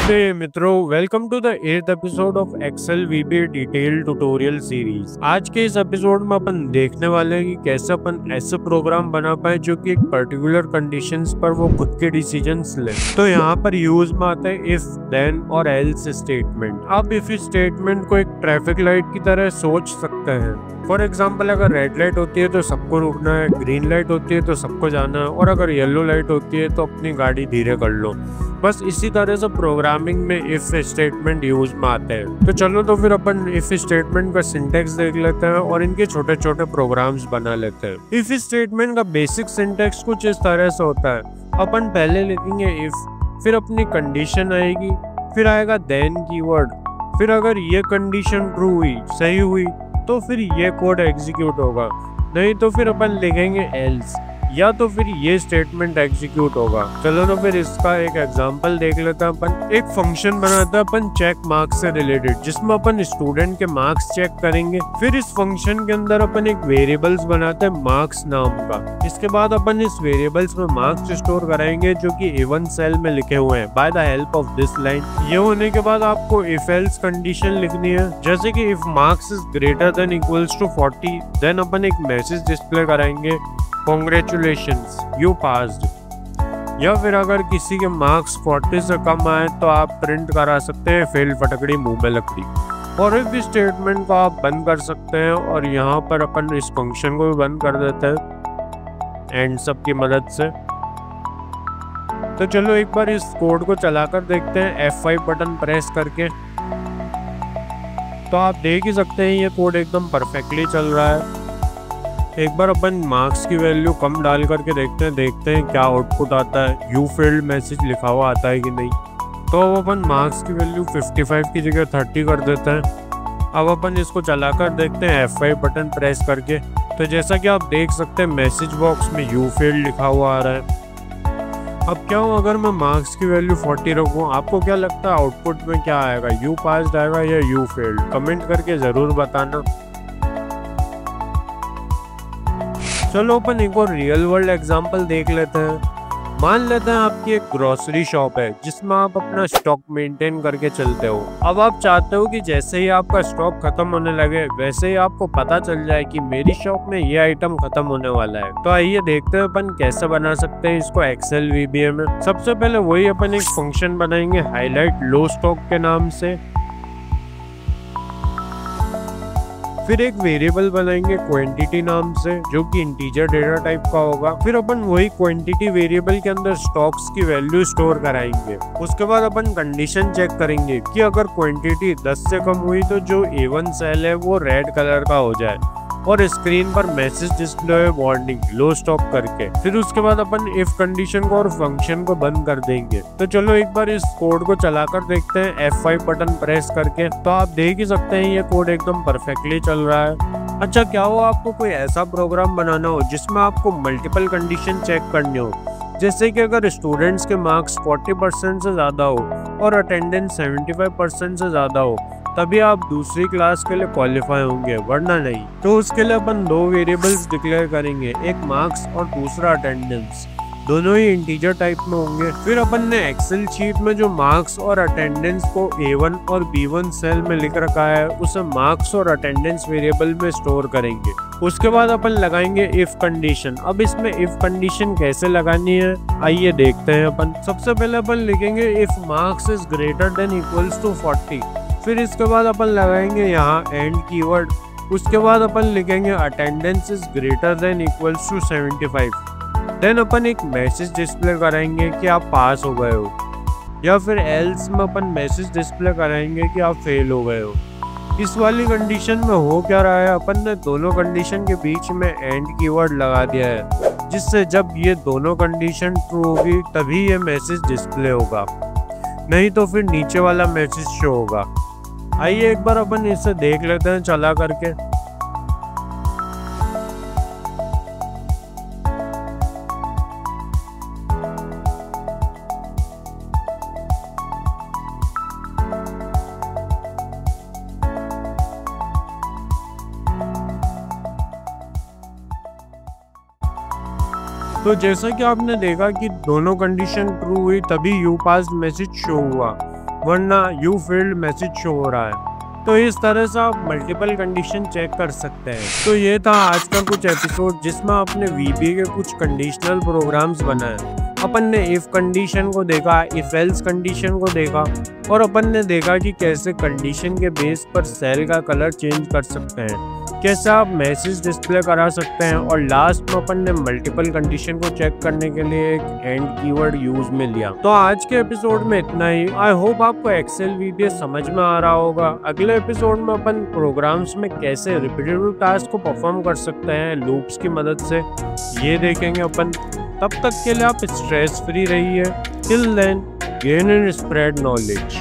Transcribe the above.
नमस्ते मित्रों, welcome to the 8th episode of Excel VB detail tutorial series. आज के इस एपिसोड में अपन देखने वाले हैं कि कैसे अपन ऐसे प्रोग्राम बना पाए जो कि एक पर्टिकुलर कंडीशंस पर वो खुद के डिसीजंस ले। तो यहाँ पर यूज में आता है इफ, देन और एल्स स्टेटमेंट। आप इफ स्टेटमेंट को एक ट्रैफिक लाइट की तरह सोच सकते हैं। फॉर एग्जाम्पल, अगर रेड लाइट होती है तो सबको रुकना है, ग्रीन लाइट होती है तो सबको जाना है, और अगर येलो लाइट होती है तो अपनी गाड़ी धीरे कर लो। बस इसी तरह से प्रोग्रामिंग में इफ स्टेटमेंट यूज में आते हैं। तो चलो तो फिर अपन इफ स्टेटमेंट का सिंटेक्स देख लेते हैं और इनके छोटे छोटे प्रोग्राम्स बना लेते हैं। इफ स्टेटमेंट का बेसिक सिंटेक्स कुछ इस तरह से होता है। अपन पहले लिखेंगे इफ, फिर अपनी कंडीशन आएगी, फिर आएगा देन कीवर्ड, फिर अगर ये कंडीशन ट्रू हुई, सही हुई, तो फिर ये कोड एग्जीक्यूट होगा, नहीं तो फिर अपन लिखेंगे एल्स, या तो फिर ये स्टेटमेंट एग्जीक्यूट होगा। चलो तो फिर इसका एक एग्जांपल देख लेते हैं। अपन एक फंक्शन बनाता है अपन चेक मार्क्स से रिलेटेड, जिसमें अपन स्टूडेंट के मार्क्स चेक करेंगे। फिर इस फंक्शन के अंदर अपन एक वेरिएबल्स बनाते हैं मार्क्स नाम का। इसके बाद अपन इस वेरिएबल्स में मार्क्स स्टोर कराएंगे जो कि A1 सेल में लिखे हुए हैं by the help of this line. ये होने के बाद आपको इफ एल्स कंडीशन लिखनी है, जैसे कि if marks is greater than equals to 40, then अपन एक मैसेज डिस्प्ले कराएंगे, Congratulations, you passed। या फिर अगर किसी के मार्क्स 40 से कम आए तो आप प्रिंट करा सकते हैं फेल फटकड़ी मुंह में लकड़ी। और इफ स्टेटमेंट को आप बंद कर सकते हैं और यहाँ पर अपन इस फंक्शन को भी बंद कर देते हैं एंड सब की मदद से। तो चलो एक बार इस कोड को चलाकर देखते हैं F5 बटन प्रेस करके। तो आप देख ही सकते हैं ये कोड एकदम परफेक्टली चल रहा है। एक बार अपन मार्क्स की वैल्यू कम डाल करके देखते हैं क्या आउटपुट आता है। यू फेल्ड मैसेज लिखा हुआ आता है कि नहीं। तो अब अपन मार्क्स की वैल्यू 55 की जगह 30 कर देते हैं। अब अपन इसको चलाकर देखते हैं F5 बटन प्रेस करके। तो जैसा कि आप देख सकते हैं मैसेज बॉक्स में यू फेल्ड लिखा हुआ आ रहा है। अब क्या हो अगर मैं मार्क्स की वैल्यू 40 रखूँ, आपको क्या लगता है आउटपुट में क्या आएगा? यू पास्ड आएगा या यू फेल्ड? कमेंट करके जरूर बताना। चलो अपन एक और रियल वर्ल्ड एग्जांपल देख लेते हैं। मान लेते हैं आपकी एक ग्रोसरी शॉप है जिसमें आप अपना स्टॉक मेंटेन करके चलते हो। अब आप चाहते हो कि जैसे ही आपका स्टॉक खत्म होने लगे वैसे ही आपको पता चल जाए कि मेरी शॉप में ये आइटम खत्म होने वाला है। तो आइए देखते हैं अपन कैसे बना सकते हैं इसको एक्सेल वीबीए में। सबसे पहले वही अपन एक फंक्शन बनाएंगे हाईलाइट लो स्टॉक के नाम से। फिर एक वेरिएबल बनाएंगे क्वांटिटी नाम से जो कि इंटीजर डेटा टाइप का होगा। फिर अपन वही क्वांटिटी वेरिएबल के अंदर स्टॉक्स की वैल्यू स्टोर कराएंगे। उसके बाद अपन कंडीशन चेक करेंगे कि अगर क्वांटिटी 10 से कम हुई तो जो A1 सेल है वो रेड कलर का हो जाए और स्क्रीन पर मैसेज डिस्प्ले है वार्निंग लो स्टॉक करके। फिर उसके बाद अपन इफ कंडीशन को और फंक्शन को बंद कर देंगे। तो चलो एक बार इस कोड को चलाकर देखते हैं F5 बटन प्रेस करके। तो आप देख ही सकते हैं ये कोड एकदम परफेक्टली चल रहा है। अच्छा, क्या हो आपको कोई ऐसा प्रोग्राम बनाना हो जिसमें आपको मल्टीपल कंडीशन चेक करनी हो, जैसे कि अगर स्टूडेंट्स के मार्क्स 40% से ज़्यादा हो और अटेंडेंस 75% से ज़्यादा हो, तभी आप दूसरी क्लास के लिए क्वालिफाई होंगे, वरना नहीं। तो उसके लिए अपन दो वेरिएबल्स डिक्लेयर करेंगे, एक मार्क्स और दूसरा अटेंडेंस। दोनों ही इंटीजर टाइप में होंगे। फिर अपन ने एक्सेल शीट में जो मार्क्स और अटेंडेंस को A1 और B1 सेल में लिख रखा है उसे मार्क्स और अटेंडेंस वेरिएबल में स्टोर करेंगे। उसके बाद अपन लगाएंगे इफ कंडीशन। अब इसमें इफ कंडीशन कैसे लगानी है आइए देखते हैं अपन। सबसे पहले अपन लिखेंगे if marks is greater than equals to 40। फिर इसके बाद अपन लगाएंगे यहाँ एंड कीवर्ड। उसके बाद अपन लिखेंगे attendance is greater than equals to 75। Then अपन एक मैसेज डिस्प्ले कराएंगे कि आप पास हो गए हो, या फिर एल्स में अपन मैसेज डिस्प्ले कराएंगे कि आप फेल हो गए हो। इस वाली कंडीशन में हो क्या रहा है, अपन ने दोनों कंडीशन के बीच में एंड कीवर्ड लगा दिया है, जिससे जब ये दोनों कंडीशन ट्रू होगी तभी ये मैसेज डिस्प्ले होगा, नहीं तो फिर नीचे वाला मैसेज शो होगा। आइए एक बार अपन इसे देख लेते हैं चला करके। तो जैसा कि आपने देखा कि दोनों कंडीशन ट्रू हुई तभी यू पास मैसेज शो हुआ, वरना यू फील्ड मैसेज शो हो रहा है। तो इस तरह से आप मल्टीपल कंडीशन चेक कर सकते हैं। तो ये था आज का कुछ एपिसोड जिसमें आपने वीबीए के कुछ कंडीशनल प्रोग्राम्स बनाए। अपन ने इफ कंडीशन को देखा, इफ एल्स कंडीशन को देखा, और अपन ने देखा कि कैसे कंडीशन के बेस पर सेल का कलर चेंज कर सकते हैं, कैसे आप मैसेज डिस्प्ले करा सकते हैं, और लास्ट में अपन ने मल्टीपल कंडीशन को चेक करने के लिए एक एंड कीवर्ड यूज में लिया। तो आज के एपिसोड में इतना ही। आई होप आपको एक्सेल वीबीए समझ में आ रहा होगा। अगले एपिसोड में अपन प्रोग्राम्स में कैसे रिपीटेटिव टास्क को परफॉर्म कर सकते हैं लूप्स की मदद से, ये देखेंगे अपन। तब तक के लिए आप स्ट्रेस फ्री रहिए। Till then, gain and spread knowledge.